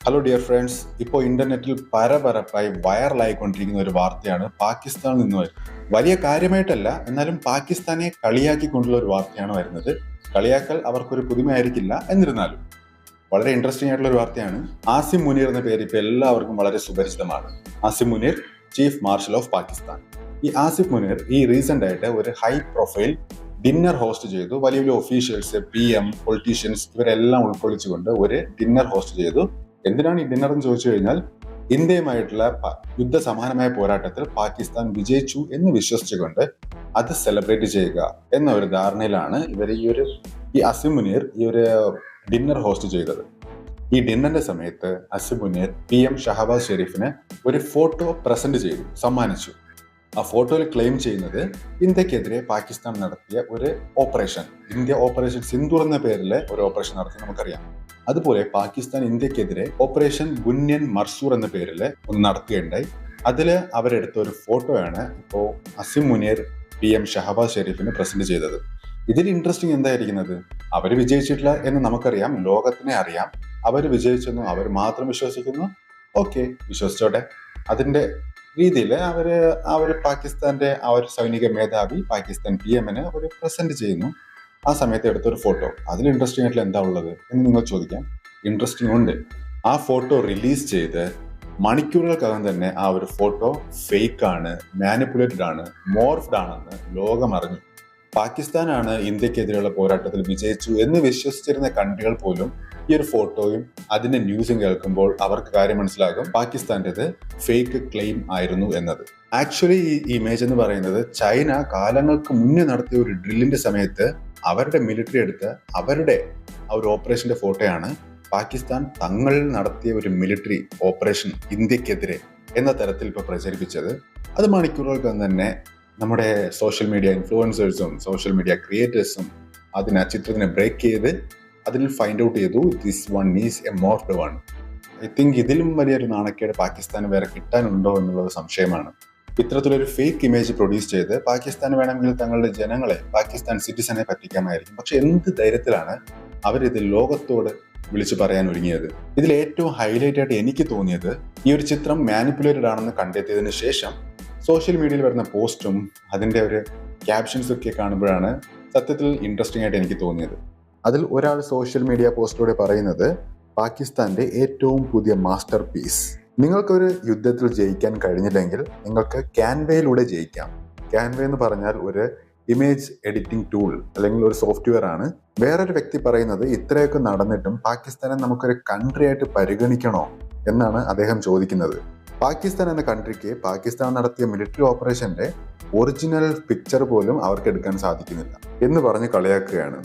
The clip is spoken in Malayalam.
ഹലോ ഡിയർ ഫ്രണ്ട്സ്, ഇപ്പോൾ ഇന്റർനെറ്റിൽ പരപരപ്പായി വൈറലായിക്കൊണ്ടിരിക്കുന്ന ഒരു വാർത്തയാണ് പാകിസ്ഥാനിൽ നിന്ന് വരുന്നത്. വലിയ കാര്യമായിട്ടല്ല, എന്നാലും പാകിസ്ഥാനെ കളിയാക്കിക്കൊണ്ടുള്ള ഒരു വാർത്തയാണ് വരുന്നത്. കളിയാക്കൽ അവർക്കൊരു പുതുമയായിരിക്കില്ല, എന്നിരുന്നാലും വളരെ ഇൻട്രസ്റ്റിംഗ് ആയിട്ടുള്ള ഒരു വാർത്തയാണ്. ആസിം മുനീർ എന്ന പേര് ഇപ്പോൾ എല്ലാവർക്കും വളരെ സുപരിചിതമാണ്. Asim Munir, chief marshal of Pakistan. ഈ ആസിഫ് മുനീർ ഈ റീസെന്റ് ആയിട്ട് ഒരു ഹൈ പ്രൊഫൈൽ ഡിന്നർ ഹോസ്റ്റ് ചെയ്തു. വലിയ വലിയ ഒഫീഷ്യൽസ്, PM, പൊളിറ്റീഷ്യൻസ് ഇവരെല്ലാം ഉൾക്കൊള്ളിച്ചുകൊണ്ട് ഒരു ഡിന്നർ ഹോസ്റ്റ് ചെയ്തു. എന്തിനാണ് ഈ ഡിന്നർ എന്ന് ചോദിച്ചു കഴിഞ്ഞാൽ, ഇന്ത്യയുമായിട്ടുള്ള യുദ്ധസമാനമായ പോരാട്ടത്തിൽ പാകിസ്ഥാൻ വിജയിച്ചു എന്ന് വിശ്വസിച്ചുകൊണ്ട് അത് സെലിബ്രേറ്റ് ചെയ്യുക എന്ന ഒരു ധാരണയിലാണ് ഇവർ ഈ ആസിം മുനീർ ഈ ഒരു ഡിന്നർ ഹോസ്റ്റ് ചെയ്തത്. ഈ ഡിന്നറിന്റെ സമയത്ത് ആസിം മുനീർ PM ഷഹബാസ് ഷെരീഫിന് ഒരു ഫോട്ടോ പ്രസന്റ് ചെയ്തു, സമ്മാനിച്ചു. ആ ഫോട്ടോയിൽ ക്ലെയിം ചെയ്യുന്നത് ഇന്ത്യക്കെതിരെ പാകിസ്ഥാൻ നടത്തിയ ഒരു ഓപ്പറേഷൻ, ഇന്ത്യ ഓപ്പറേഷൻ സിന്ദൂർ എന്ന പേരിൽ ഒരു ഓപ്പറേഷൻ നടത്തി നമുക്കറിയാം. അതുപോലെ പാകിസ്ഥാൻ ഇന്ത്യക്കെതിരെ ഓപ്പറേഷൻ ബുന്യൻ മർസൂർ എന്ന പേരിൽ ഒന്ന് നടത്തുകയുണ്ടായി. അതിൽ അവരെടുത്ത ഒരു ഫോട്ടോയാണ് ഇപ്പോൾ ആസിം മുനീർ PM ഷഹബാസ് ഷെരീഫിന് പ്രസന്റ് ചെയ്തത്. ഇതിൽ ഇൻട്രസ്റ്റിംഗ് എന്തായിരിക്കുന്നത്, അവർ വിജയിച്ചിട്ടില്ല എന്ന് നമുക്കറിയാം, ലോകത്തിനെ അറിയാം. അവർ വിജയിച്ചെന്നു അവർ മാത്രം വിശ്വസിക്കുന്നു. ഓക്കെ, വിശ്വസിച്ചോട്ടെ. അതിന്റെ രീതിയിൽ അവർ പാകിസ്ഥാന്റെ ആ ഒരു സൈനിക മേധാവി പാകിസ്ഥാൻ PMന് അവർ പ്രസന്റ് ചെയ്യുന്നു. ആ സമയത്ത് എടുത്തൊരു ഫോട്ടോ. അതിൽ ഇൻട്രസ്റ്റിംഗ് ആയിട്ടുള്ള എന്താ ഉള്ളത് എന്ന് നിങ്ങൾ ചോദിക്കാം. ഇൻട്രസ്റ്റിംഗ് ഉണ്ട്. ആ ഫോട്ടോ റിലീസ് ചെയ്ത് മണിക്കൂറുകൾക്കകം തന്നെ ആ ഒരു ഫോട്ടോ ഫേക്ക് ആണ്, മാനിപ്പുലേറ്റഡ് ആണ്, മോർഫ്ഡ് ആണെന്ന് ലോകം അറിഞ്ഞു. പാകിസ്ഥാനാണ് ഇന്ത്യക്കെതിരെയുള്ള പോരാട്ടത്തിൽ വിജയിച്ചു എന്ന് വിശ്വസിച്ചിരുന്ന കൺട്രികൾ പോലും ഈ ഒരു ഫോട്ടോയും അതിന്റെ ന്യൂസും കേൾക്കുമ്പോൾ അവർക്ക് കാര്യം മനസ്സിലാകും, പാകിസ്ഥാന്റേത് ഫേക്ക് ക്ലെയിം ആയിരുന്നു എന്നത്. ആക്ച്വലി ഈ ഇമേജ് എന്ന് പറയുന്നത് ചൈന കാലങ്ങൾക്ക് മുന്നേ നടത്തിയ ഒരു ഡ്രില്ലിന്റെ സമയത്ത് അവരുടെ മിലിറ്ററി എടുത്ത് അവരുടെ ആ ഒരു ഓപ്പറേഷന്റെ ഫോട്ടോയാണ് പാകിസ്ഥാൻ തങ്ങൾ നടത്തിയ ഒരു മിലിറ്ററി ഓപ്പറേഷൻ ഇന്ത്യക്കെതിരെ എന്ന തരത്തിൽ ഇപ്പോൾ പ്രചരിപ്പിച്ചത്. അത് മണിക്കൂറുകൾക്ക് തന്നെ നമ്മുടെ സോഷ്യൽ മീഡിയ ഇൻഫ്ലുവൻസേഴ്സും സോഷ്യൽ മീഡിയ ക്രിയേറ്റേഴ്സും ചിത്രത്തിനെ ബ്രേക്ക് ചെയ്ത് അതിൽ ഫൈൻഡ് ഔട്ട് ചെയ്തു, this one is a morphed one. I think ഇതിലും വലിയൊരു നാണക്കേട് പാകിസ്ഥാന് വേറെ കിട്ടാനുണ്ടോ എന്നുള്ളത് സംശയമാണ്. ഇത്തരത്തിലൊരു ഫേക്ക് ഇമേജ് പ്രൊഡ്യൂസ് ചെയ്ത് പാകിസ്ഥാൻ വേണമെങ്കിൽ തങ്ങളുടെ ജനങ്ങളെ, പാകിസ്ഥാൻ സിറ്റിസനെ പറ്റിക്കാമായിരിക്കും. പക്ഷെ എന്ത് ധൈര്യത്തിലാണ് അവരിത് ലോകത്തോട് വിളിച്ചു പറയാൻ ഒരുങ്ങിയത്? ഇതിൽ ഏറ്റവും ഹൈലൈറ്റ് ആയിട്ട് എനിക്ക് തോന്നിയത്, ഈ ഒരു ചിത്രം മാനിപ്പുലേറ്റഡ് ആണെന്ന് കണ്ടെത്തിയതിനു ശേഷം സോഷ്യൽ മീഡിയയിൽ വരുന്ന പോസ്റ്റും അതിന്റെ ഒരു ക്യാപ്ഷൻസും ഒക്കെ കാണുമ്പോഴാണ് സത്യത്തിൽ ഇൻട്രസ്റ്റിംഗ് ആയിട്ട് എനിക്ക് തോന്നിയത്. അതിൽ ഒരാൾ സോഷ്യൽ മീഡിയ പോസ്റ്റിലൂടെ പറയുന്നത്, പാകിസ്ഥാന്റെ ഏറ്റവും പുതിയ മാസ്റ്റർ പീസ്. നിങ്ങൾക്കൊരു യുദ്ധത്തിൽ ജയിക്കാൻ കഴിഞ്ഞില്ലെങ്കിൽ നിങ്ങൾക്ക് ക്യാൻവയിലൂടെ ജയിക്കാം. ക്യാൻവ എന്ന് പറഞ്ഞാൽ ഒരു ഇമേജ് എഡിറ്റിംഗ് ടൂൾ അല്ലെങ്കിൽ ഒരു സോഫ്റ്റ്വെയർ ആണ്. വേറൊരു വ്യക്തി പറയുന്നത്, ഇത്രയൊക്കെ നടന്നിട്ടും പാകിസ്ഥാനെ നമുക്കൊരു കൺട്രി ആയിട്ട് പരിഗണിക്കണോ എന്നാണ് അദ്ദേഹം ചോദിക്കുന്നത്. പാകിസ്ഥാൻ എന്ന കൺട്രിക്ക് പാകിസ്ഥാൻ നടത്തിയ മിലിറ്ററി ഓപ്പറേഷന്റെ ഒറിജിനൽ പിക്ചർ പോലും അവർക്ക് എടുക്കാൻ സാധിക്കുന്നില്ല എന്ന് പറഞ്ഞ് കളിയാക്കുകയാണ്.